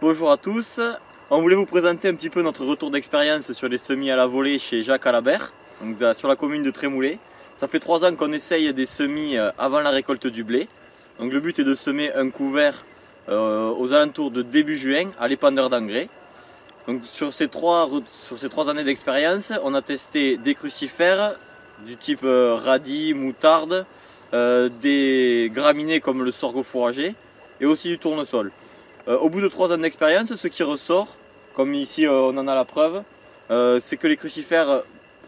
Bonjour à tous, on voulait vous présenter un petit peu notre retour d'expérience sur les semis à la volée chez Jacques Alabert, donc sur la commune de Trémoulet. Ça fait 3 ans qu'on essaye des semis avant la récolte du blé. Donc le but est de semer un couvert aux alentours de début juin à l'épandeur d'engrais. Donc sur ces 3 années d'expérience, on a testé des crucifères du type radis, moutarde, des graminées comme le sorgho fourragé et aussi du tournesol. Au bout de 3 ans d'expérience, ce qui ressort, comme ici on en a la preuve, c'est que les crucifères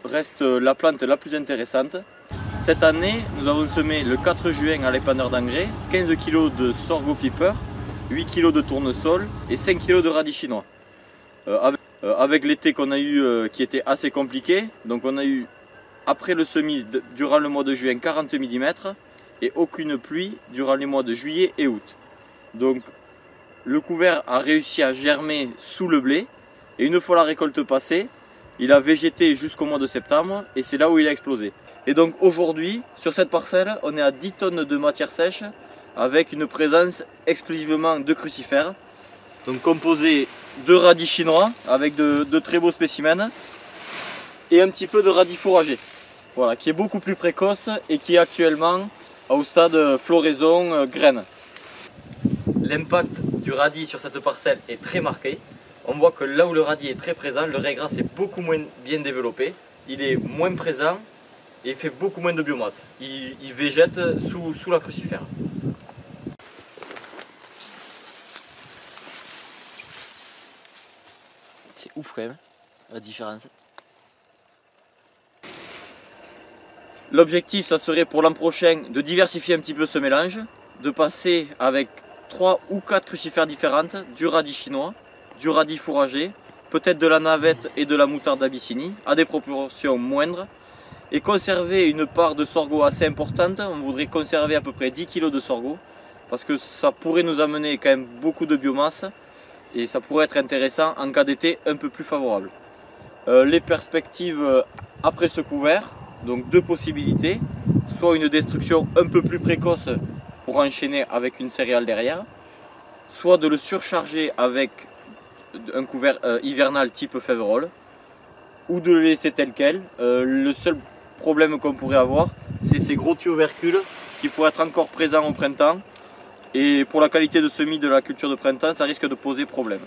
restent la plante la plus intéressante. Cette année, nous avons semé le 4 juin à l'épandeur d'engrais 15 kg de sorgho piper, 8 kg de tournesol et 5 kg de radis chinois. Avec l'été qu'on a eu qui était assez compliqué, donc on a eu après le semis durant le mois de juin 40 mm et aucune pluie durant les mois de juillet et août. Donc le couvert a réussi à germer sous le blé et une fois la récolte passée, il a végété jusqu'au mois de septembre et c'est là où il a explosé. Et donc aujourd'hui, sur cette parcelle, on est à 10 tonnes de matière sèche avec une présence exclusivement de crucifères. Donc composé de radis chinois avec de très beaux spécimens et un petit peu de radis fourragé. Voilà, qui est beaucoup plus précoce et qui est actuellement au stade floraison graine. L'impact du radis sur cette parcelle est très marqué. On voit que là où le radis est très présent, le raies grasse est beaucoup moins bien développé. Il est moins présent et il fait beaucoup moins de biomasse. Il végète sous la crucifère. C'est ouf quand même, la différence. L'objectif, ça serait pour l'an prochain de diversifier un petit peu ce mélange, de passer avec 3 ou 4 crucifères différentes, du radis chinois, du radis fourragé, peut-être de la navette et de la moutarde d'Abyssinie, à des proportions moindres, et conserver une part de sorgho assez importante. On voudrait conserver à peu près 10 kg de sorgho, parce que ça pourrait nous amener quand même beaucoup de biomasse, et ça pourrait être intéressant en cas d'été un peu plus favorable. Les perspectives après ce couvert, donc 2 possibilités, soit une destruction un peu plus précoce pour enchaîner avec une céréale derrière, soit de le surcharger avec un couvert hivernal type Faverolles, ou de le laisser tel quel. Le seul problème qu'on pourrait avoir, c'est ces gros tubercules qui pourraient être encore présents au printemps, et pour la qualité de semis de la culture de printemps, ça risque de poser problème.